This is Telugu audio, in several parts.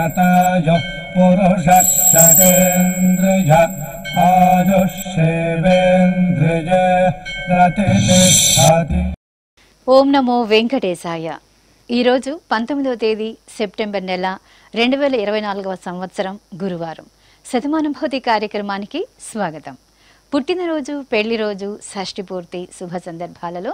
शतायुः पुरुषः शतेन्द्रिय आयुष्येवेन्द्रिय प्रतिष्ठति। ఓం నమో వెంకటేశాయ. ఈరోజు 19వ తేదీ సెప్టెంబర్ నెల 2024వ సంవత్సరం గురువారం. శతమానుభూతి కార్యక్రమానికి స్వాగతం. పుట్టినరోజు, పెళ్లి రోజు, షష్ఠి పూర్తి శుభ సందర్భాలలో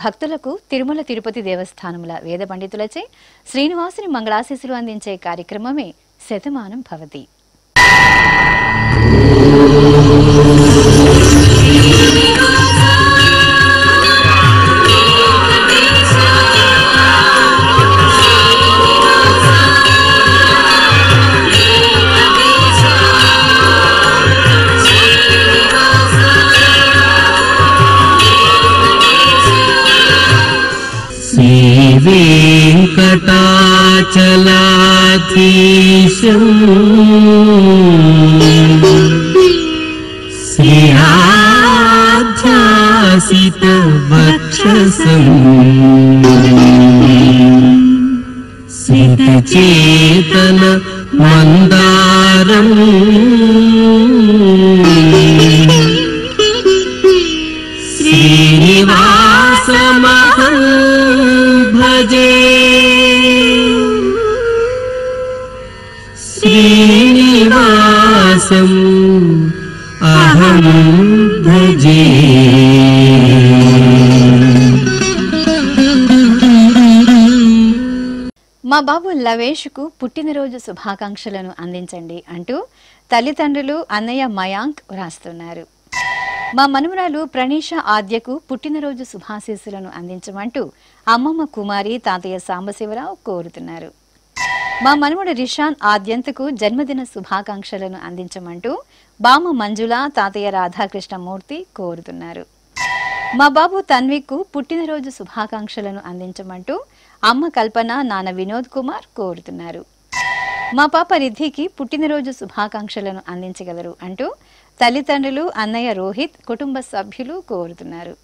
భక్తులకు తిరుమల తిరుపతి దేవస్థానముల వేద పండితులచే శ్రీనివాసుని మంగళాశీస్సులు అందించే కార్యక్రమమే శతమానం భవతి. వెంకటాచలాధీశం శ్రీయాధ్యాసిత వక్షసం సితచేతన మందారం శ్రీనివాసమహం భజే శ్రీనివాసం అహం భజే. మా బాబు లవేష్కు పుట్టినరోజు శుభాకాంక్షలను అందించండి అంటూ తల్లిదండ్రులు అన్నయ్య మయాంక్ వ్రాస్తున్నారు. మా మనుమరాలు ప్రణీష ఆద్యకు పుట్టినరోజు శుభాశీస్సులను అందించమంటూ అమ్మమ్మ కుమారి తాతయ్య సాంబశివరావు కోరుతున్నారు. మా మనుమడు రిషాన్ ఆద్యంతకు జన్మదిన శుభాకాంక్షలను అందించమంటూ బామ మంజుల తాతయ్య రాధాకృష్ణమూర్తి కోరుతున్నారు. మా బాబు తన్వికు పుట్టినరోజు శుభాకాంక్షలను అందించమంటూ అమ్మ కల్పన, నాన్న వినోద్ కుమార్ కోరుతున్నారు. మా పాప రిద్ధికి పుట్టినరోజు శుభాకాంక్షలను అందించగలరు అంటూ తల్లిదండ్రులు అన్నయ్య రోహిత్ కుటుంబ సభ్యులు కోరుతున్నారు.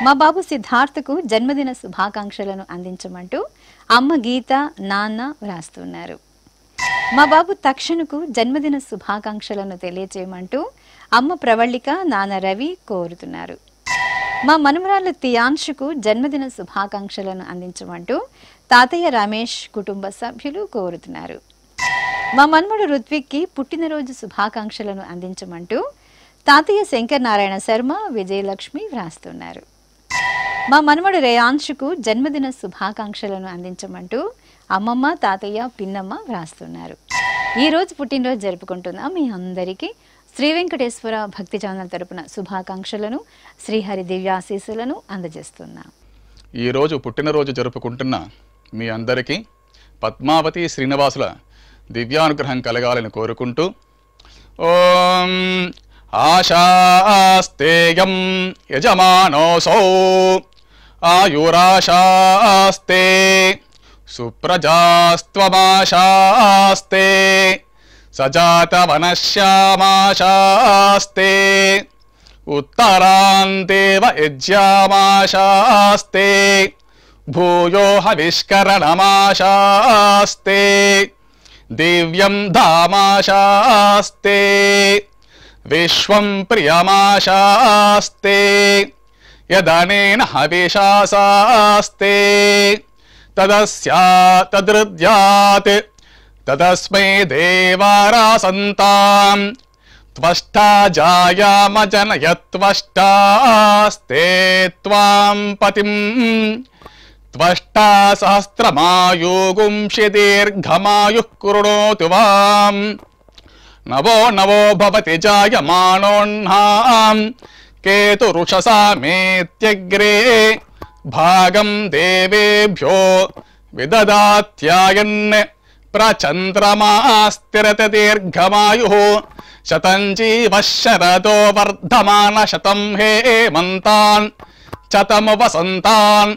మా బాబు సిద్ధార్థకు జన్మదిన శుభాకాంక్షలను అందించమంటూ అమ్మ గీత, నాన్న వ్రాస్తున్నారు. మా బాబు తక్షణకు జన్మదిన శుభాకాంక్షలను తెలియచేయమంటూ అమ్మ ప్రవళిక, నాన్న రవి కోరుతున్నారు. మా మనుమరాలు తియాన్షుకు జన్మదిన శుభాకాంక్షలను అందించమంటూ తాతయ్య రమేష్ కుటుంబ సభ్యులు కోరుతున్నారు. మా మన్మడు రుత్విక్కి పుట్టినరోజు శుభాకాంక్షలను అందించమంటూ తాతయ్య శంకర్ నారాయణ శర్మ, విజయలక్ష్మి వ్రాస్తున్నారు. మా మన్మడు రేయాంశుకు జన్మదిన శుభాకాంక్షలను అందించమంటూ అమ్మమ్మ, తాతయ్య, పిన్నమ్మ వ్రాస్తున్నారు. ఈరోజు పుట్టినరోజు జరుపుకుంటున్న మీ అందరికీ శ్రీ వెంకటేశ్వర భక్తి ఛానల్ తరపున శుభాకాంక్షలను, శ్రీహరి దివ్యాశీస్సులను అందజేస్తున్నాం. ఈరోజు పుట్టినరోజు జరుపుకుంటున్న మీ అందరికీ పద్మావతి శ్రీనివాసుల దివ్యానుగ్రహం కలగాలని కోరుకుంటూ ఓం ఆశాస్తేయం యజమానోసౌ ఆయురాశాస్తే సుప్రజాస్త్వమాశాస్తే సజాతవనశ్యామాశాస్తే ఉత్తరాంతేవ యజ్యామాశాస్తే భూయో హవిష్కరణమాశాస్తే దివ్యం ధామాశాస్తే విశ్వం ప్రియమాశాస్తే యదనేన హవిషాశాస్తే తదస్యా తదృద్యాత్ తదస్మై దేవారాసంతాం త్వష్టా జాయామజనయత్వష్టాస్తే త్వాం పతిం త్వష్టా సహస్రమాయుగుంషి దీర్ఘమాయుః కృణోతు వాం నవో నవో భవతి జాయమానోన్హాం కేతురుషసామేత్యగ్రే భాగం దేవేభ్యో విదదాత్యాయన్ ప్రచంద్రమాస్తిరత దీర్ఘమాయుః శతం జీవః శరదో వర్ధమాన శతం హేమంతాన్ శతము వసంతాన్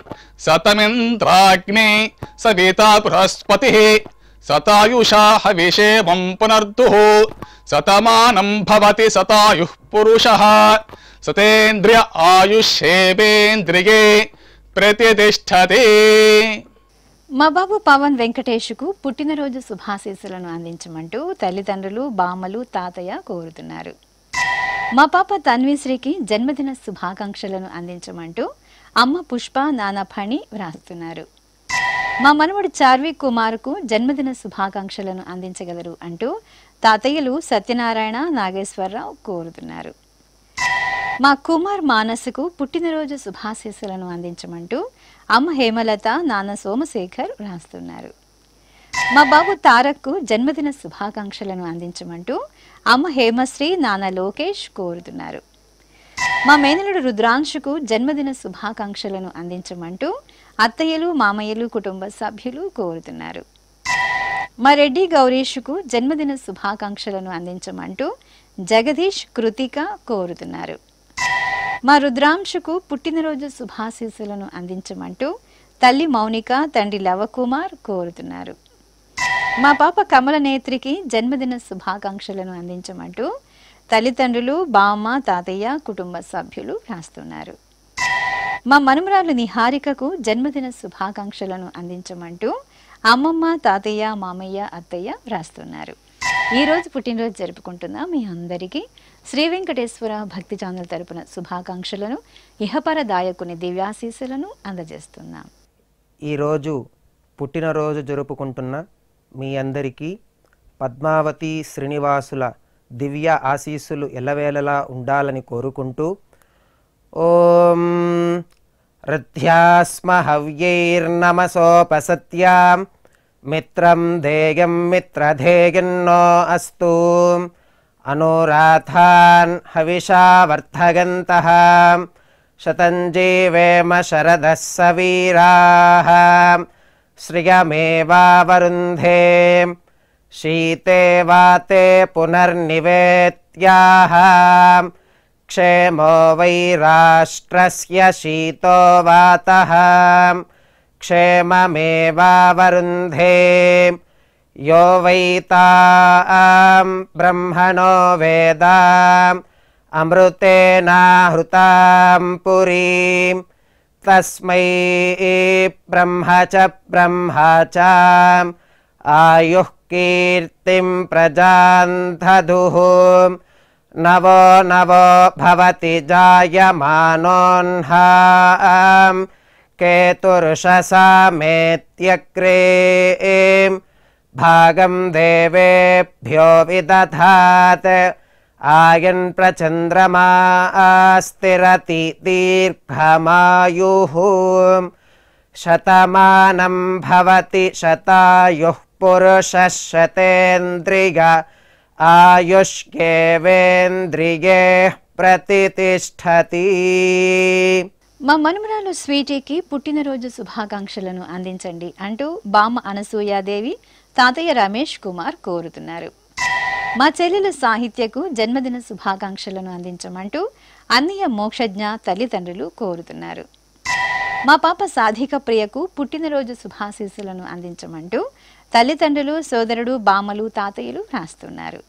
శతమింద్రాగ్నే సవితా బృహస్పతిః శతాయుషా హవిషేమం పునర్దుః శతమానం భవతి శతాయుః పురుషః సతేంద్రియ ఆయుష్యేవేంద్రియే ప్రతిష్టతే. మా బాబు పవన్ వెంకటేష్కు పుట్టినరోజు శుభాశీస్సులను అందించమంటూ తల్లిదండ్రులు బామ్మలు తాతయ్య కోరుతున్నారు. మా పాప తన్విశ్రీకి జన్మదిన శుభాకాంక్షలను అందించమంటూ అమ్మ పుష్ప నాన్న ఫణి వ్రాస్తున్నారు. మా మనవడు చార్వి కుమార్కు జన్మదిన శుభాకాంక్షలను అందించగలరు అంటూ తాతయ్యలు సత్యనారాయణ నాగేశ్వరరావు కోరుతున్నారు. మా కుమార్ మానసుకు పుట్టినరోజు శుభాశీస్సులను అందించమంటూ అమ్మ హేమలత నాన్న సోమశేఖర్ వ్రాస్తున్నారు. మా బాబు తారక్కు జన్మదిన శుభాకాంక్షలను అందించమంటూ అమ్మ హేమశ్రీ నాన్న లోకేష్ కోరుతున్నారు. మా మేనలుడు రుద్రాంశుకు జన్మదిన శుభాకాంక్షలను అందించమంటూ అత్తయ్యలు మామయ్యలు కుటుంబ సభ్యులు కోరుతున్నారు. మా రెడ్డి గౌరీషుకు జన్మదిన శుభాకాంక్షలను అందించమంటూ జగదీష్ కృతిక కోరుతున్నారు. మా రుద్రాంశుకు పుట్టినరోజు శుభాశీస్సులను అందించమంటూ తల్లి మౌనిక తండ్రి లవకుమార్ కోరుతున్నారు. మా పాప కమల నేత్రికి జన్మదిన శుభాకాంక్షలను అందించమంటూ తల్లిదండ్రులు బామ్మ తాతయ్య కుటుంబ సభ్యులు రాస్తున్నారు. మా మనుమరాలు నిహారికకు జన్మదిన శుభాకాంక్షలను అందించమంటూ అమ్మమ్మ తాతయ్య మామయ్య అత్తయ్య వ్రాస్తున్నారు. ఈరోజు పుట్టినరోజు జరుపుకుంటున్న మీ అందరికీ శ్రీ వెంకటేశ్వర భక్తి ఛానల్ తరపున శుభాకాంక్షలను ఇహపరదాయకుని దివ్యాశీస్సులను అందజేస్తున్నాం. ఈరోజు పుట్టినరోజు జరుపుకుంటున్న మీ అందరికీ పద్మావతి శ్రీనివాసుల దివ్య ఆశీస్సులు ఎల్లవేళలా ఉండాలని కోరుకుంటూ ఓం రథ్యాస్మ హవ్యైర్నమసోపసత్యాం మిత్రం ధేయం మిత్రధేయన్నో అస్తు అనురాధాన్ హవిషా వర్ధగంతః శతం జీవేమ శరదః సవీరాః శ్రియమేవావరుంధే శీతే వాతే పునర్నివేత్యాః క్షేమో వై రాష్ట్రస్య శీతో వాతః క్షేమమేవావరుంధే యో వై తాం బ్రహ్మణో వేద అమృతేనాహృతాం పురీం తస్మై బ్రహ్మ చ బ్రహ్మ చ ఆయుః కీర్తిం ప్రజాన్ దదుః నవో నవో భవతి జాయమానోన్హాం కేతుర్షసామేత్యగ్రే భాగం దేవేభ్యో విదధాత్ ఆయన్ ప్రచంద్రమా స్థిరతి దీర్ఘమాయుః శతమానం భవతి శతాయుః పురుషः శతేంద్రియ ఆయుష్యేవేంద్రియే ప్రతితిష్ఠతి. మా మనుమరాలు స్వీటీకి పుట్టినరోజు శుభాకాంక్షలను అందించండి అంటూ బామ్మ అనసూయాదేవి తాతయ్య రమేష్ కుమార్ కోరుతున్నారు. మా చెల్లెలు సాహిత్యకు జన్మదిన శుభాకాంక్షలను అందించమంటూ అన్నయ్య మోక్షజ్ఞ తల్లిదండ్రులు కోరుతున్నారు. మా పాప సాధిక ప్రియకు పుట్టినరోజు శుభాశీస్సులను అందించమంటూ తల్లిదండ్రులు సోదరుడు బామ్మలు తాతయ్యలు రాస్తున్నారు.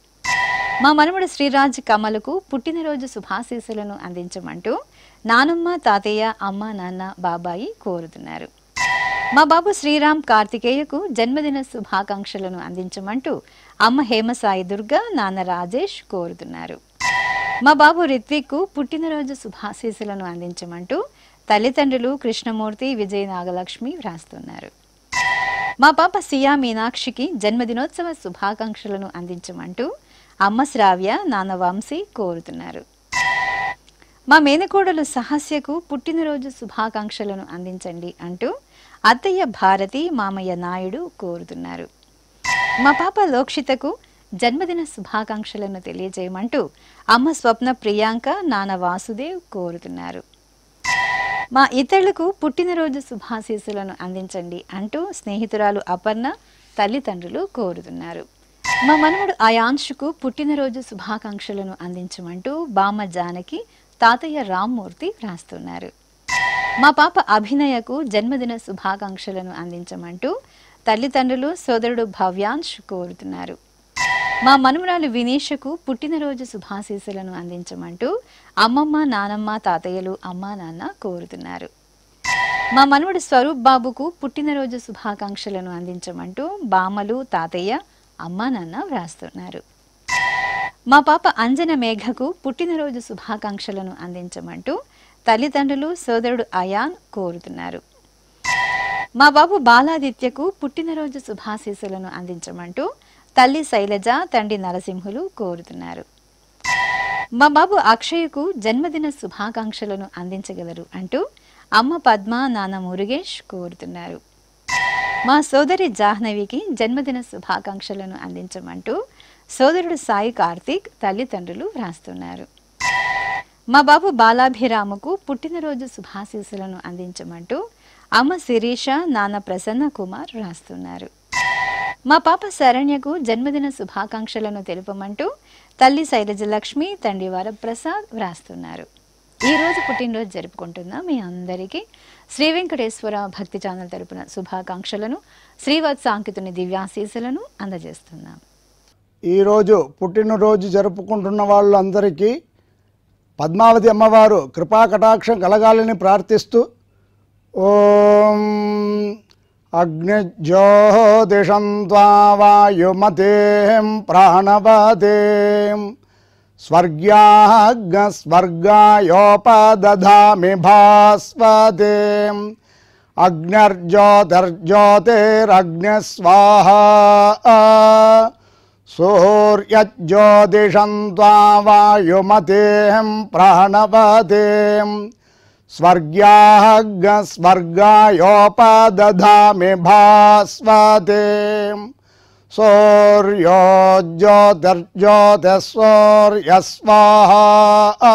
మా మనవడు శ్రీరాజ్ కమలకు పుట్టినరోజు శుభాశీస్సులను అందించమంటూ నానమ్మ తాతయ్య అమ్మ నాన్న బాబాయి కోరుతున్నారు. మా బాబు శ్రీరామ్ కార్తికేయకు జన్మదిన శుభాకాంక్షలను అందించమంటూ అమ్మ హేమసాయి దుర్గా నాన్న రాజేష్ కోరుతున్నారు. మా బాబు రిత్విక్కు పుట్టినరోజు శుభాశీస్సులను అందించమంటూ తల్లిదండ్రులు కృష్ణమూర్తి విజయ నాగలక్ష్మి వ్రాస్తున్నారు. మా పాప సియా మీనాక్షికి జన్మదినోత్సవ శుభాకాంక్షలను అందించమంటూ అమ్మ శ్రావ్య నాన్న వంశీ కోరుతున్నారు. మా మేనకోడలు సహస్యకు పుట్టినరోజు శుభాకాంక్షలను అందించండి అంటూ అత్తయ్య భారతి మామయ్య నాయుడు కోరుతున్నారు. మా పాప లోక్షితకు జన్మదిన శుభాకాంక్షలను తెలియజేయమంటూ అమ్మ స్వప్న ప్రియాంక నాన్న వాసుదేవ్ కోరుతున్నారు. మా ఇతరులకు పుట్టినరోజు శుభాశీస్సులను అందించండి అంటూ స్నేహితురాలు అపర్ణ తల్లిదండ్రులు కోరుతున్నారు. మా మనవడు అయాంశుకు పుట్టినరోజు శుభాకాంక్షలను అందించమంటూ బామ్మ జానకి తాతయ్య రామ్మూర్తి వ్రాస్తున్నారు. మా పాప అభినయకు జన్మదిన శుభాకాంక్షలను అందించమంటూ తల్లిదండ్రులు సోదరుడు భవ్యాంశ్ కోరుతున్నారు. మా మనుమరాలు వినీషకు పుట్టినరోజు శుభాశీస్సులను అందించమంటూ అమ్మమ్మ నానమ్మ తాతయ్యలు అమ్మా నాన్న కోరుతున్నారు. మా మనవడు స్వరూప్ బాబుకు పుట్టినరోజు శుభాకాంక్షలను అందించమంటూ బామ్మలు, తాతయ్య, అమ్మా నాన్న వ్రాస్తున్నారు. మా పాప అంజన మేఘకు పుట్టినరోజు శుభాకాంక్షలను అందించమంటూ తల్లిదండ్రులు, సోదరుడు అయాన్ కోరుతున్నారు. మా బాబు బాలాదిత్యకు పుట్టినరోజు శుభాశీస్సులను అందించమంటూ తల్లి శైలజ, తండ్రి నరసింహులు కోరుతున్నారు. మా బాబు అక్షయ్కు జన్మదిన శుభాకాంక్షలను అందించగలరు అంటూ అమ్మ పద్మ, నాన్న మురుగేష్ కోరుతున్నారు. మా సోదరి జాహ్నవికి జన్మదిన శుభాకాంక్షలను అందించమంటూ సోదరుడు సాయి కార్తీక్, తల్లిదండ్రులు వ్రాస్తున్నారు. మా బాబు బాలాభిరాముకు పుట్టినరోజు శుభాశీస్సులను అందించమంటూ అమ్మ శిరీష, నాన్న ప్రసన్న కుమార్ వ్రాస్తున్నారు. మా పాప శరణ్యకు జన్మదిన శుభాకాంక్షలను తెలుపమంటూ తల్లి శైలజలక్ష్మి, తండ్రి వరప్రసాద్ వ్రాస్తున్నారు. ఈ రోజు పుట్టినరోజు జరుపుకుంటున్న మీ అందరికీ శ్రీ వెంకటేశ్వర భక్తి ఛానల్ తరపున శుభాకాంక్షలను, శ్రీవత్స అంకితుని దివ్యాశీస్సులను అందజేస్తున్నాం. ఈరోజు పుట్టినరోజు జరుపుకుంటున్న వాళ్ళందరికీ పద్మావతి అమ్మవారు కృపా కటాక్షం కలగాలని ప్రార్థిస్తూ ఓం అగ్నిజ్యోతిషం త్వా వాయుమతేం ప్రాణవతేం స్వర్గాయోపదధామి భాస్వతేం అగ్నిర్జ్యోతిర్జ్యోతిరగ్నిస్వాహా సూర్యజ్యోతిషం త్వా వాయుమతేం ప్రాణవతేం స్వర్గాయోపదధామి భాస్వతేం సూర్యో జ్యోతిర్జ్యోతిస్సూర్యస్వాహా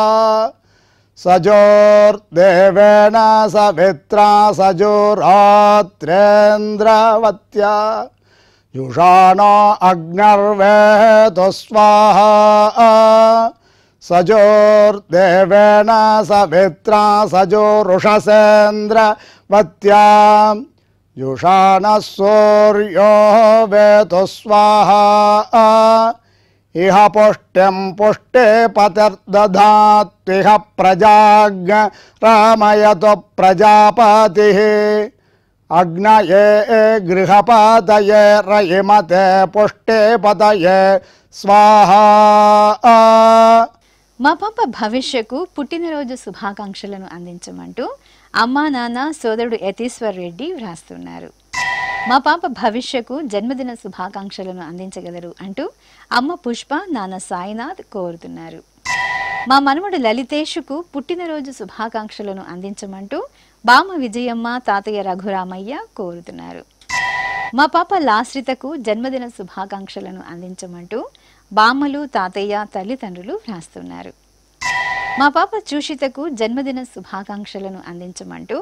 సజోర్దేవేన సవిత్రా సజోరాత్రేంద్రవత్యా యుషాణో అగ్నిర్వేతు స్వాహా సజోర్దేవేన సవిత్రా సజోరుషసేంద్రవత్యా యుషాణః సూర్యో వేతు స్వాహా ఇహ పుష్టిం పుష్టే పతిర్దధాత్విహ ప్రజాగ్రామయతు ప్రజాపతిః అగ్నయే గృహపతయే రయిమతే పుష్టే పతయే స్వాహా. మా పాప భవిష్యకు పుట్టినరోజు శుభాకాంక్షలను అందించమంటూ అమ్మా నాన్న సోదరుడు యతీశ్వర్ రెడ్డి వ్రాస్తున్నారు. మా పాప భవిష్యకు జన్మదిన శుభాకాంక్షలను అందించగలరు అంటూ అమ్మ పుష్ప, నాన్న సాయినాథ్ కోరుతున్నారు. మా మనవడు లలితేషుకు పుట్టినరోజు శుభాకాంక్షలను అందించమంటూ బామ విజయమ్మ, తాతయ్య రఘురామయ్య కోరుతున్నారు. మా పాప లాశ్రితకు జన్మదిన శుభాకాంక్షలను అందించమంటూ బామ్మలు, తాతయ్య, తల్లిదండ్రులు వ్రాస్తున్నారు. మా పాప చూషితకు జన్మదిన శుభాకాంక్షలను అందించమంటూ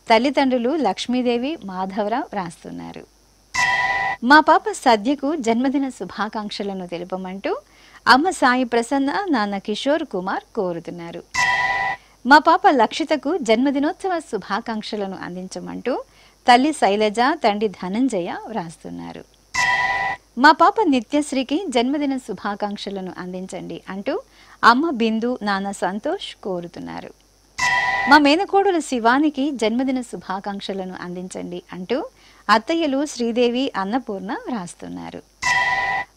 తల్లిదండ్రులు లక్ష్మీదేవి, మాధవరావు వ్రాస్తున్నారు. మా పాప సద్యకు జన్మదిన శుభాకాంక్షలను తెలుపమంటూ అమ్మ సాయి ప్రసన్న, నాన్న కిషోర్ కుమార్ కోరుతున్నారు. మా పాప లక్షితకు జన్మదినోత్సవ శుభాకాంక్షలను అందించమంటూ తల్లి శైలజ, తండ్రి ధనంజయ వ్రాస్తున్నారు. మా పాప నిత్యశ్రీకి జన్మదిన శుభాకాంక్షలను అందించండి అంటూ అమ్మ బిందు, నాన్న సంతోష్ కోరుతున్నారు. మా మేనకోడలు శివానికి జన్మదిన శుభాకాంక్షలను అందించండి అంటూ అత్తయ్యలు శ్రీదేవి, అన్నపూర్ణ వ్రాస్తున్నారు.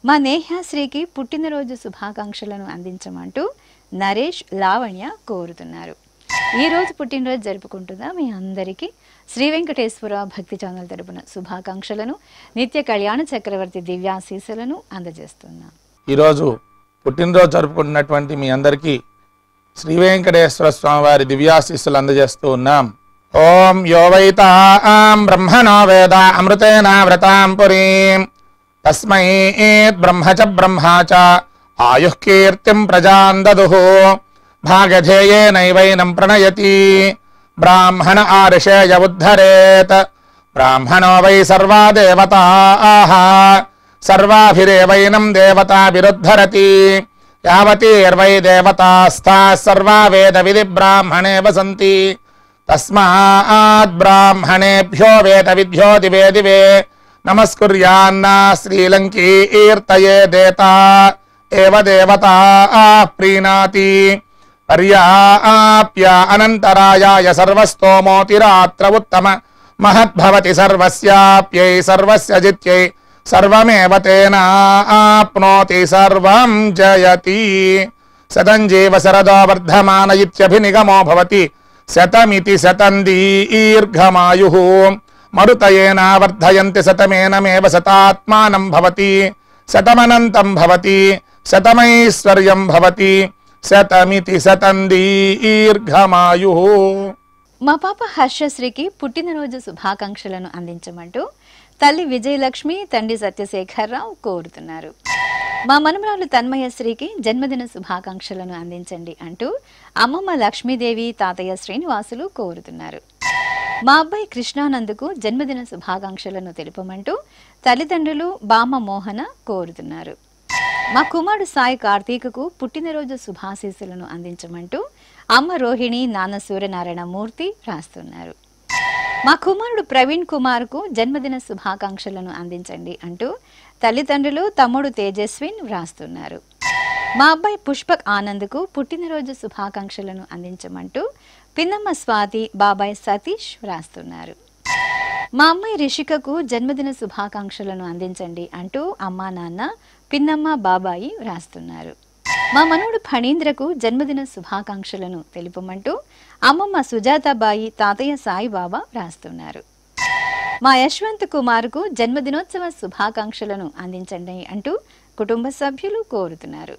మా నేహాశ్రీకి పుట్టినరోజు శుభాకాంక్షలను అందించమంటూ నరేష్, లావణ్య కోరుతున్నారు. ఈరోజు పుట్టినరోజు జరుపుకుంటున్న మీ అందరికీ శ్రీ వెంకటేశ్వర భక్తి ఛానల్ తరపున శుభాకాంక్షలను, నిత్య కళ్యాణ చక్రవర్తి దివ్యాశీస్సులను అందజేస్తున్నాం. ఈరోజు పుట్టినరోజు జరుపుకుంటున్నటువంటి మీ అందరికీ శ్రీ వెంకటేశ్వర స్వామి వారి దివ్యాశీస్సులు అందజేస్తూ ఉన్నాం. ఓం యో వైతాం బ్రహ్మణో వేద అమృతేన వ్రతాం పురీం తస్మై బ్రహ్మ చ బ్రహ్మా చ ఆయుః కీర్తిం ప్రజాన్ దదుః భాగధేయేనైవైనం ప్రణయతి బ్రాహ్మణ ఆర్షేయ ఉద్ధరేత్ బ్రాహ్మణో వై సర్వా దేవతాః సర్వాభిరేవైనం దేవతాభిరుద్ధరతి యావతీర్వై దేవతాస్థాః సర్వా వేద విధి బ్రాహ్మణే వసంతి తస్మాత్ బ్రాహ్మణేభ్యో వేద విద్యో దివే దివే నమస్కుర్యాన్న శ్రీలంకీర్తయే దేతా ఏవ దేవతా ప్రీణాతి పర్యాప్య అనంతరాయాయ సర్వస్తోమోతిరాత్ర ఉత్తమ మహద్భవతి సర్వస్యాప్యై సర్వస్య జిత్యై సర్వమేవ తేనాప్నోతి సర్వం జయతి. శతం జీవ శరదో వర్ధమాన ఇత్యభినిగమో భవతి శతమితి శతం దీర్ఘమాయుః. మరుతయేన వర్ధయంతి శతమేనమేవ శతాత్మానం భవతి శతమనంతం భవతి శతమైశ్వర్యం భవతి శతమితి శతం దీర్ఘమాయుః. మా పాప హర్షశ్రీకి పుట్టినరోజు శుభాకాంక్షలను అందించమంటూ తల్లి విజయలక్ష్మి, తండ్రి సత్యశేఖరరావు కోరుతున్నారు. మా మనమరాలు తన్మయశ్రీకి జన్మదిన శుభాకాంక్షలను అందించండి అంటూ అమ్మమ్మ లక్ష్మీదేవి, తాతయ్య శ్రీనివాసులు కోరుతున్నారు. మా అబ్బాయి కృష్ణానందుకు జన్మదిన శుభాకాంక్షలను తెలుపమంటూ తల్లిదండ్రులు బామ్మ మోహన కోరుతున్నారు. మా కుమారుడు సాయి కార్తీకకు పుట్టినరోజు శుభాశీస్సులను అందించమంటూ అమ్మ రోహిణి, నాన్న సూర్యనారాయణ మూర్తి రాస్తున్నారు. మా కుమారుడు ప్రవీణ్ కుమార్కు జన్మదిన శుభాకాంక్షలను అందించండి అంటూ తల్లిదండ్రులు, తమ్ముడు తేజస్విన్ వ్రాస్తున్నారు. మా అబ్బాయి పుష్పక్ ఆనంద్కు పుట్టినరోజు శుభాకాంక్షలను అందించమంటూ పిన్నమ్మ స్వాతి, బాబాయ్ సతీష్ వ్రాస్తున్నారు. మా అమ్మాయి రిషికకు జన్మదిన శుభాకాంక్షలను అందించండి అంటూ అమ్మా, నాన్న, పిన్నమ్మ, బాబాయి వ్రాస్తున్నారు. మా మనవడు ఫణీంద్రకు జన్మదిన శుభాకాంక్షలను తెలుపమంటూ అమ్మమ్మ సుజాతాబాయి, తాతయ్య సాయిబాబా వ్రాస్తున్నారు. మా యశ్వంత్ కుమార్కు జన్మదినోత్సవ శుభాకాంక్షలను అందించండి అంటూ కుటుంబ సభ్యులు కోరుతున్నారు.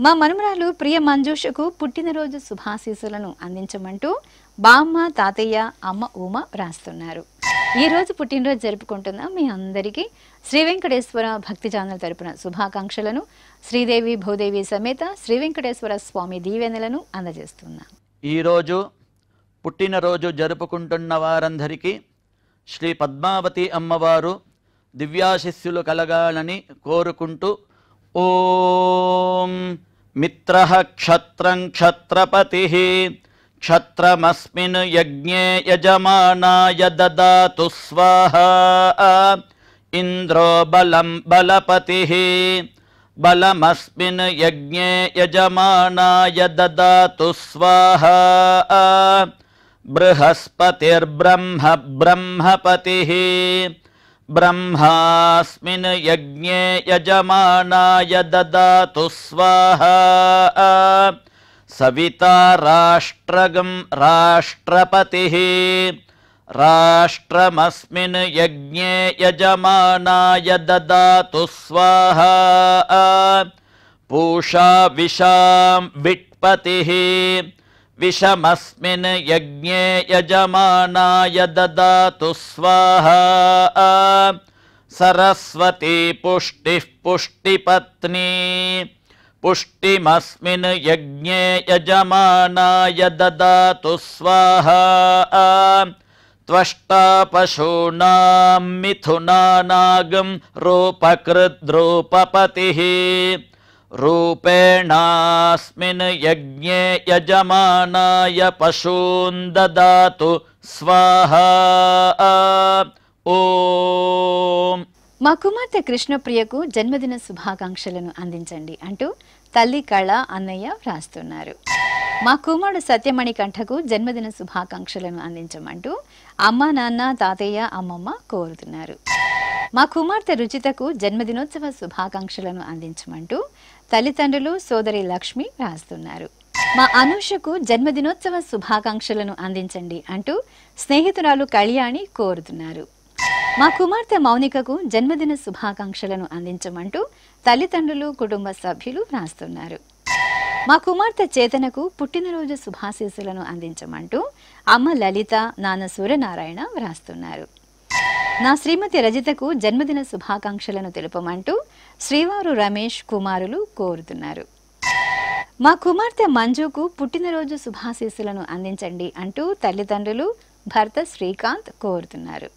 మా మనుమరాలు ప్రియ మంజుషకు పుట్టినరోజు శుభాశీస్సులను అందించమంటూ బామ్మ, తాతయ్య, అమ్మ ఉమ వ్రాస్తున్నారు. ఈ రోజు పుట్టినరోజు జరుపుకుంటున్న మీ అందరికీ శ్రీ వెంకటేశ్వర భక్తి ఛానల్ తరపున శుభాకాంక్షలను శ్రీదేవి భూదేవి సమేత శ్రీ వెంకటేశ్వర స్వామి దీవెనలను అందజేస్తున్నాం. ఈరోజు పుట్టినరోజు జరుపుకుంటున్న వారందరికీ శ్రీ పద్మావతి అమ్మవారు దివ్యాశిస్సులు కలగాలని కోరుకుంటూ ఓం మిత్రః క్షత్రం క్షత్రపతిః క్షత్రమస్మిన్ యజ్ఞే యజమానాయ దదాతు స్వాహా ఇంద్రో బలం బలపతిః బలమస్మిన్ యజ్ఞే యజమానాయ దదాతు స్వాహా బృహస్పతిర్బ్రహ్మ బ్రహ్మపతిః బ్రహ్మాస్మిన్ యజ్ఞే యజమానాయ దదాతు స్వాహా సవితా రాష్ట్రగం రాష్ట్రపతిః రాష్ట్రమస్మిన్ యజ్ఞే యజమానాయ దదాతు స్వాహా పూషా విషాం విట్పతిః విషమస్మిన్ యజ్ఞే యజమానాయ దదాతు స్వాహా సరస్వతీ పుష్టిః పుష్టిపత్నీ పుష్టిమస్మిన్ యజ్ఞే యజమానాయ దదాతు స్వాహా త్వష్టా పశూనాం మిథునానాగం రూపకృద్రూపపతిః రూపేణాస్మిన్ యజ్ఞే యజమానాయ పశూన్ దదాతు స్వాహా ఓం. మా కుమార్తె కృష్ణప్రియకు జన్మదిన శుభాకాంక్షలను అందించండి అంటూ తల్లి కళ, అన్నయ్య వ్రాస్తున్నారు. మా కుమారుడు సత్యమణి కంఠకు జన్మదిన శుభాకాంక్షలను అందించమంటూ అమ్మ, నాన్న, తాతయ్య, అమ్మమ్మ కోరుతున్నారు. మా కుమార్తె రుచితకు జన్మదినోత్సవ శుభాకాంక్షలను అందించమంటూ తల్లిదండ్రులు, సోదరి లక్ష్మి రాస్తున్నారు. మా అనూషకు జన్మదినోత్సవ శుభాకాంక్షలను అందించండి అంటూ స్నేహితురాలు కళ్యాణి కోరుతున్నారు. మా కుమార్తె మౌనికకు జన్మదిన శుభాకాంక్షలను అందించమంటూ తల్లిదండ్రులు, కుటుంబ సభ్యులు రాస్తున్నారు. మా కుమార్తె చేతనకు పుట్టినరోజు శుభాశీస్సులను అందించమంటూ అమ్మ లలిత, నాన్న సూర్యనారాయణ వ్రాస్తున్నారు. నా శ్రీమతి రజితకు జన్మదిన శుభాకాంక్షలను తెలుపమంటూ శ్రీవారు రమేష్ కుమారులు కోరుతున్నారు. మా కుమార్తె మంజుకు పుట్టినరోజు శుభాశీస్సులను అందించండి అంటూ తల్లిదండ్రులు, భర్త శ్రీకాంత్ కోరుతున్నారు.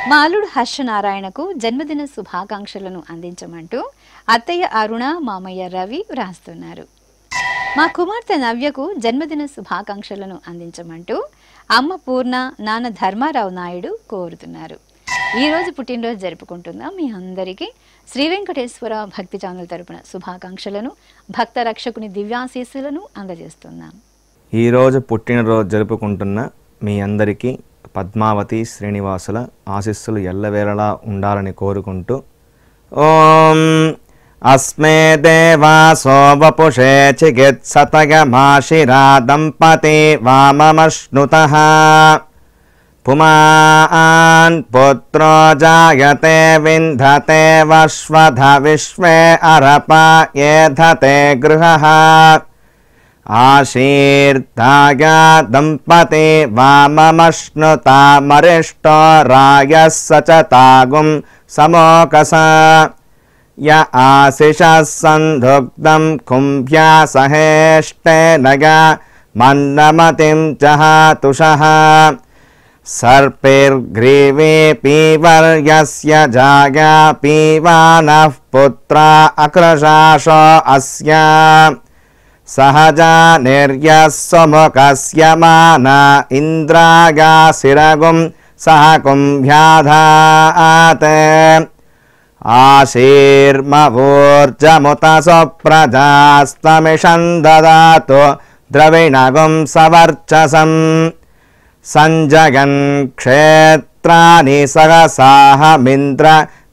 మా అల్లుడు హర్షనారాయణకు జన్మదిన శుభాకాంక్షలను అందించమంటూ అత్తయ్య అరుణ, మామయ్య రవి వ్రాస్తున్నారు. మా కుమార్తె నవ్యకు జన్మదిన శుభాకాంక్షలను అందించమంటూ అమ్మ పూర్ణ, నాన్న ధర్మారావు నాయుడు కోరుతున్నారు. ఈరోజు పుట్టినరోజు జరుపుకుంటున్న మీ అందరికీ శ్రీ వెంకటేశ్వర భక్తి ఛానల్ తరపున శుభాకాంక్షలను భక్త రక్షకుని దివ్యాశీస్సులను అందజేస్తున్నాం. ఈరోజు పుట్టినరోజు జరుపుకుంటున్న మీ అందరికీ పద్మావతి శ్రీనివాసుల ఆశీస్సులు ఎల్లవేళలా ఉండాలని కోరుకుంటూ ఓం అస్మే దేవాసో వపుషే చికిత్సతగమాశిరా దంపతి వామమశ్నుతః పుమాన్ పుత్రో జాయతే వింధతే వశ్వధ విశ్వే అరప ఏధతే గృహః ఆశీర్దాయ దంపతి వామమశ్నుతామరిష్టో రాయः సచతాగుం సమోకస య ఆశిషः సంధుగ్ధం కుంభ్యా సహేష్టేనగ మన్నమతిం జహాతుషః సర్పైర్గ్రీవే పీవర్యస్య జాగా పీవానః పుత్రా అక్రశాశో అస్య సహజా నిర్యస్సుముఖస్య మాన ఇంద్రాగాశిరగుం సహ కుంభ్యాధాత్ ఆశీర్మవోర్జముత సుప్రజాస్తమిషం దదాతు ద్రవిణగుం సవర్చసం సంజగన్ క్షేత్రాని సహసాహమింద్ర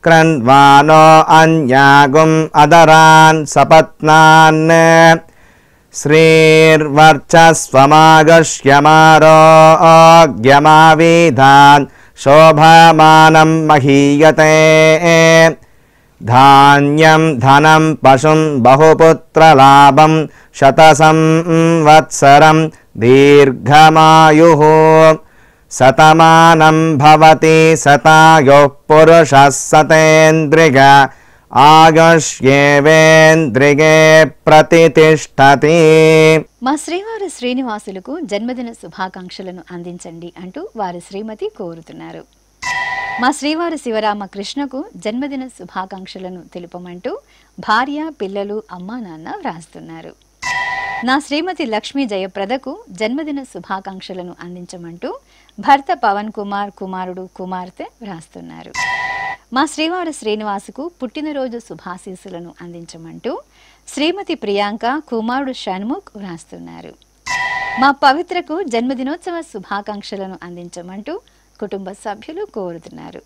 క్రన్వానో అన్యాగుం అదరాన్ సపత్నాన్ శ్రీర్వర్చస్వమాగశ్యమారోగ్యమావిధాన్ శోభమానం మహీయతే ధాన్యం ధనం పశుం బహుపుత్రలాభం శతసంవత్సరం దీర్ఘమాయుః శతమానం భవతి శతాయుః పురుషः శతేంద్రియ ఆయుష్యేవేంద్రియే ప్రతితిష్ఠతి. మా శ్రీవారి శ్రీనివాసులకు జన్మదిన శుభాకాంక్షలను అందించండి అంటూ వారి శ్రీమతి కోరుతున్నారు. మా శ్రీవారి శివరామకృష్ణకు జన్మదిన శుభాకాంక్షలను తెలుపమంటూ భార్య పిల్లలు అమ్మా నాన్న వ్రాస్తున్నారు. నా శ్రీమతి లక్ష్మీ జయప్రదకు జన్మదిన శుభాకాంక్షలను అందించమంటూ భర్త పవన్ కుమార్ కుమారుడు కుమార్తె వ్రాస్తున్నారు. మా శ్రీవారి శ్రీనివాసుకు పుట్టినరోజు శుభాశీస్సులను అందించమంటూ శ్రీమతి ప్రియాంక కుమారుడు షణ్ముఖ్ వ్రాస్తున్నారు. మా పవిత్రకు జన్మదినోత్సవ శుభాకాంక్షలను అందించమంటూ కుటుంబ సభ్యులు కోరుతున్నారు.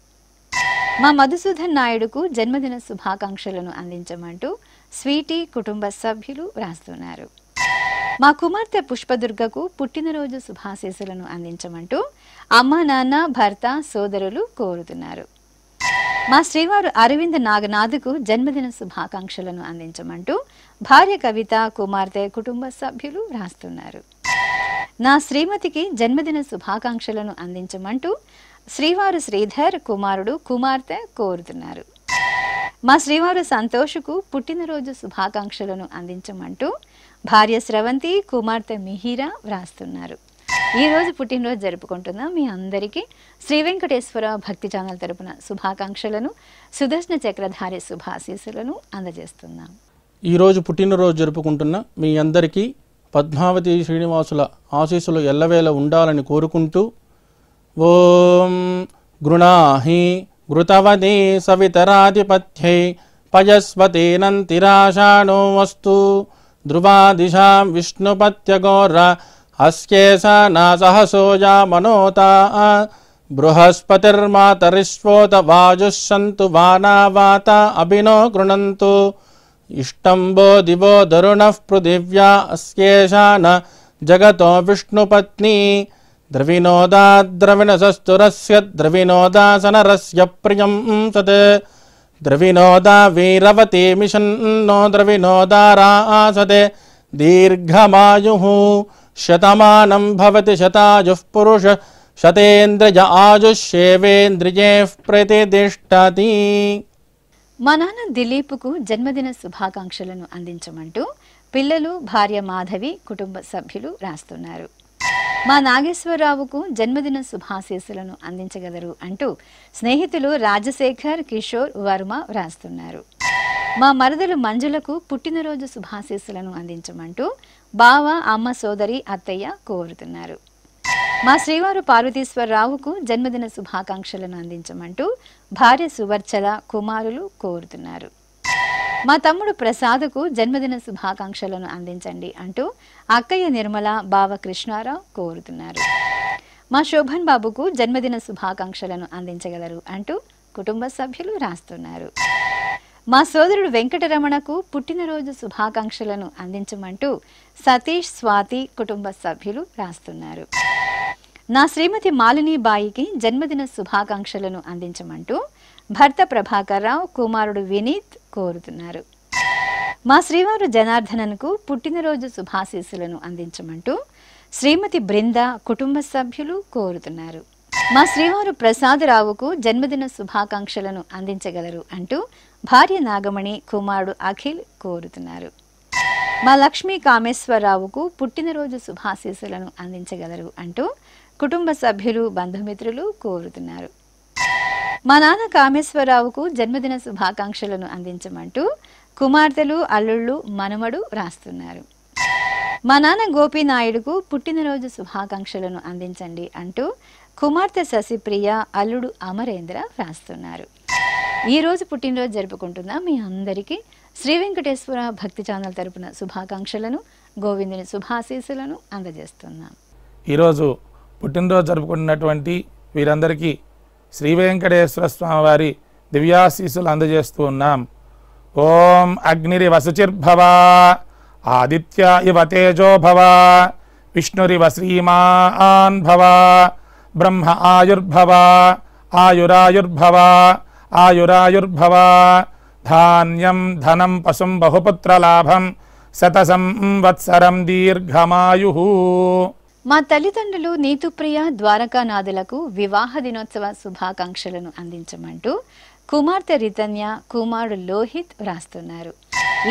మా మధుసూదన్ నాయుడుకు జన్మదిన శుభాకాంక్షలను అందించమంటూ స్వీటీ కుటుంబ సభ్యులు వ్రాస్తున్నారు. మా కుమార్తె పుష్పదుర్గకు పుట్టినరోజు శుభాశీస్సులను అందించమంటూ అమ్మా నాన్న భర్త సోదరులు కోరుతున్నారు. మా శ్రీవారు అరవింద్ నాగనాథ్కు జన్మదిన శుభాకాంక్షలను అందించమంటూ భార్య కవిత కుమార్తె కుటుంబ సభ్యులు వ్రాస్తున్నారు. నా శ్రీమతికి జన్మదిన శుభాకాంక్షలను అందించమంటూ శ్రీవారు శ్రీధర్ కుమారుడు కుమార్తె కోరుతున్నారు. మా శ్రీవారు సంతోష్కు పుట్టినరోజు శుభాకాంక్షలను అందించమంటూ భార్య స్రవంతి కుమార్తె మిహిరా వ్రాస్తున్నారు. ఈరోజు పుట్టినరోజు జరుపుకుంటున్న మీ అందరికీ శ్రీ వెంకటేశ్వర భక్తి ఛానల్ తరపున శుభాకాంక్షలను సుదర్శన చక్రధారి శుభాశీస్సులను అందజేస్తున్నాం. ఈరోజు పుట్టినరోజు జరుపుకుంటున్న మీ అందరికీ పద్మావతి శ్రీనివాసుల ఆశీస్సులు ఎల్లవేళ ఉండాలని కోరుకుంటూ ఓం గృణాహి ఘృతవదే సవితరాధిపత్యై పయస్వతేనంతిరాశానో వస్తు ధ్రువాదిశాం విష్ణుపత్యగోర అస్యేషా నాసహసోజా మనోతా బృహస్పతిర్మాతరిష్వోత వాజుః సంతు వానావాత అభినో గృణంతు ఇష్టంబో దివో దరుణః పృథివ్యా అస్యేషా న జగతో విష్ణుపత్ని ద్రవినోదా ద్రవిణసస్తురస్య ద్రవినోదాసనరస్య ప్రియం సత్ ద్రవినోదా వీరవతి మిషన్నో ద్రవినోదారాసతే దీర్ఘమాయుః శతమానం భవతి శతాయుః పురుష శతేంద్రియ ఆయుష్యేవేంద్రియే ప్రతితిష్ఠతి. మా నాన్న దిలీప్కు జన్మదిన శుభాకాంక్షలను అందించమంటూ పిల్లలు భార్య మాధవి కుటుంబ సభ్యులు రాస్తున్నారు. మా నాగేశ్వరరావుకు జన్మదిన శుభాశీస్సులను అందించగలరు అంటూ స్నేహితులు రాజశేఖర్ కిషోర్ వర్మ వ్రాస్తున్నారు. మా మరదలు మంజులకు పుట్టినరోజు శుభాశీస్సులను అందించమంటూ బావ అమ్మ సోదరి అత్తయ్య కోరుతున్నారు. మా శ్రీవారు పార్వతీశ్వరరావుకు జన్మదిన శుభాకాంక్షలను అందించమంటూ భార్య సువర్చల కుమారులు కోరుతున్నారు. మా తమ్ముడు ప్రసాద్కు జన్మదిన శుభాకాంక్షలను అందించండి అంటూ అక్కయ్య నిర్మల బావ కృష్ణారావు కోరుతున్నారు. మా శోభన్ బాబుకు జన్మదిన శుభాకాంక్షలను అందించగలరు అంటూ కుటుంబ సభ్యులు రాస్తున్నారు. మా సోదరుడు వెంకటరమణకు పుట్టినరోజు శుభాకాంక్షలను అందించమంటూ సతీష్ స్వాతి కుటుంబ సభ్యులు రాస్తున్నారు. నా శ్రీమతి మాలినీబాయికి జన్మదిన శుభాకాంక్షలను అందించమంటూ భర్త ప్రభాకర్ రావు కుమారుడు వినీత్ కోరుతున్నారు. మా శ్రీవారు జనార్దనన్కు పుట్టినరోజు శుభాశీస్సులను అందించమంటూ శ్రీమతి బృంద కుటుంబ సభ్యులు కోరుతున్నారు. మా శ్రీవారు ప్రసాదరావుకు జన్మదిన శుభాకాంక్షలను అందించగలరు అంటూ భార్య నాగమణి కుమారుడు అఖిల్ కోరుతున్నారు. మా లక్ష్మీ కామేశ్వరరావుకు పుట్టినరోజు శుభాశీస్సులను అందించగలరు అంటూ కుటుంబ సభ్యులు బంధుమిత్రులు కోరుతున్నారు. మా నాన్న కామేశ్వరరావుకు జన్మదిన శుభాకాంక్షలను అందించమంటూ కుమార్తెలు అల్లుళ్ళు మనుమడు రాస్తున్నారు. మా నాన్న గోపీనాయుడుకు పుట్టినరోజు శుభాకాంక్షలను అందించండి అంటూ కుమార్తె శశిప్రియ అల్లుడు అమరేంద్ర రాస్తున్నారు. ఈరోజు పుట్టినరోజు జరుపుకుంటున్న మీ అందరికీ శ్రీ వెంకటేశ్వర భక్తి ఛానల్ తరపున శుభాకాంక్షలను గోవిందుని శుభాశీస్సులను అందజేస్తున్నాం. ఈరోజు పుట్టినరోజు జరుపుకున్నటువంటి వీరందరికీ శ్రీ వెంకటేశ్వర స్వామివారి దివ్యాశీస్సులు అందజేస్తూ ఉన్నాం. ఓం అగ్నిరివ శుచిర్భవ, ఆదిత్య ఇవ తేజో భవ, విష్ణురివ శ్రీమాన్ భవ, బ్రహ్మ ఆయుర్భవ, ఆయురాయుర్భవ, ఆయురాయుర్భవ, ధాన్యం ధనం పశుం బహుపుత్రలాభం, శత సంవత్సరం దీర్ఘమాయు. మా తల్లిదండ్రులు నీతుప్రియ ద్వారకానాథులకు వివాహ దినోత్సవ శుభాకాంక్షలను అందించమంటూ కుమార్తె రితన్య కుమారుడు లోహిత్ రాస్తున్నారు.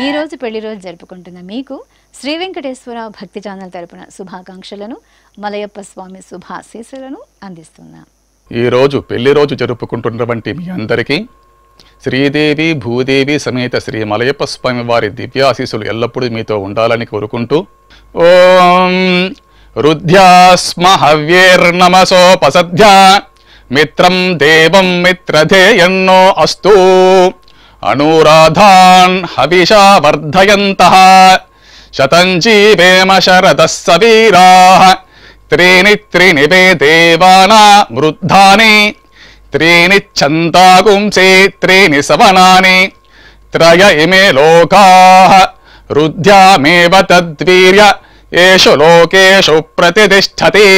ఈ రోజు పెళ్లి రోజు జరుపుకుంటున్న మీకు శ్రీ వెంకటేశ్వర భక్తి ఛానల్ తరపున శుభాకాంక్షలను మలయప్ప స్వామి శుభాశీస్సులను అందిస్తున్నాం. ఈ రోజు పెళ్లి రోజు జరుపుకుంటున్నటువంటి మీ అందరికీ శ్రీదేవి భూదేవి సమేత శ్రీ మలయప్ప స్వామి వారి దివ్యాశీస్సులు ఎల్లప్పుడూ మీతో ఉండాలని కోరుకుంటూ ఓం రుద్ధ్యాస్మ హవ్యేర్నమసోపసధ్య మిత్రం దేవం మిత్రధేయన్నో అస్తు అనురాధాన్ హవిషా వర్ధయంతః శతం జీవేమ శరదః సవీరాః త్రీణి త్రీణి వే దేవానా వృద్ధాని త్రీణి ఛందాగుంసే త్రీణి సవనాని త్రయ ఇమే లోకాః రుద్ధ్యామేవ తద్వీర్య ఏషు లోకేషు ప్రతిష్ఠతి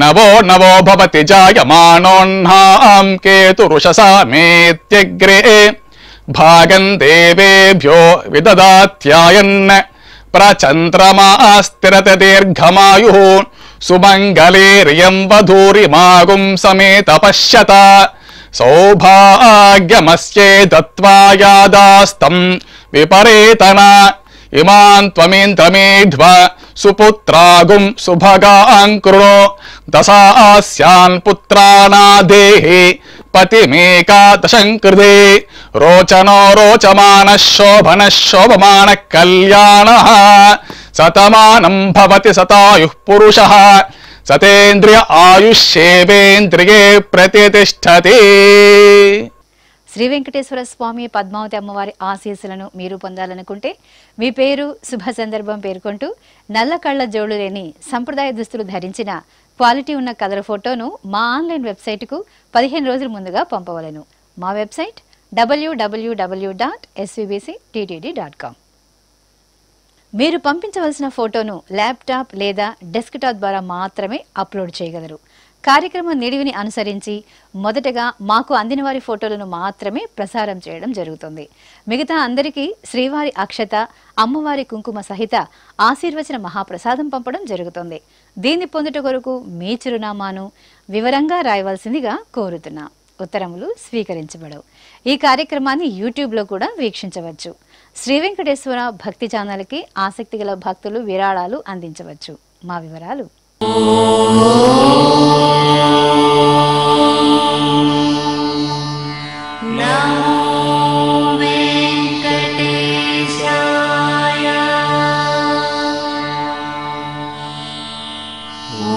నవో నవో భవతి జాయమానోన్హాం కేతురుషసా మేత్యగ్రే భాగం దేవేభ్యో విదదాత్యాయన్ ప్రచంద్రమాస్తిరత దీర్ఘమాయు సుమంగళేర్యం వధూరిమాగుం సమేత పశ్యత సౌభాగ్యమస్యే దత్వాయాదాస్తం విపరేతన ఇమాన్ త్వమేంద్రమేధ్వ సుపుత్రాగుం సుభగాంకృణో దశాస్యాన్ పుత్రానాదేహి పతిమేకాదశంకృతే రోచనో రోచమాన శోభన శోభమాన కళ్యాణ శతమానం భవతి శతాయుః పురుషః సతేంద్రియ ఆయుష్యేవేంద్రియే ప్రతిష్టతి. శ్రీ వెంకటేశ్వర స్వామి పద్మావతి అమ్మవారి ఆశీస్సులను మీరు పొందాలనుకుంటే మీ పేరు శుభ సందర్భం పేర్కొంటూ నల్ల కళ్ళ జోడు లేని సంప్రదాయ దుస్తులు ధరించిన క్వాలిటీ ఉన్న కలర్ ఫోటోను మా ఆన్లైన్ వెబ్సైట్కు 15 రోజుల ముందుగా పంపవలను. మా వెబ్సైట్ www.svbcttd.com. మీరు పంపించవలసిన ఫోటోను ల్యాప్టాప్ లేదా డెస్క్టాప్ ద్వారా మాత్రమే అప్లోడ్ చేయగలరు. కార్యక్రమం నిడివిని అనుసరించి మొదటగా మాకు అందిన వారి ఫోటోలను మాత్రమే ప్రసారం చేయడం జరుగుతుంది. మిగతా అందరికీ శ్రీవారి అక్షత అమ్మవారి కుంకుమ సహిత ఆశీర్వచన మహాప్రసాదం పంపడం జరుగుతుంది. దీన్ని పొందుట కొరకు మీ చిరునామాను వివరంగా రాయవలసిందిగా కోరుతున్నాం. ఉత్తరములు స్వీకరించబడవు. ఈ కార్యక్రమాన్ని యూట్యూబ్లో కూడా వీక్షించవచ్చు. శ్రీ వెంకటేశ్వర భక్తి ఛానల్కి ఆసక్తి గల భక్తులు విరాళాలు అందించవచ్చు. మా వివరాలు ఓ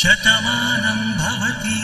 శతమానం భవతి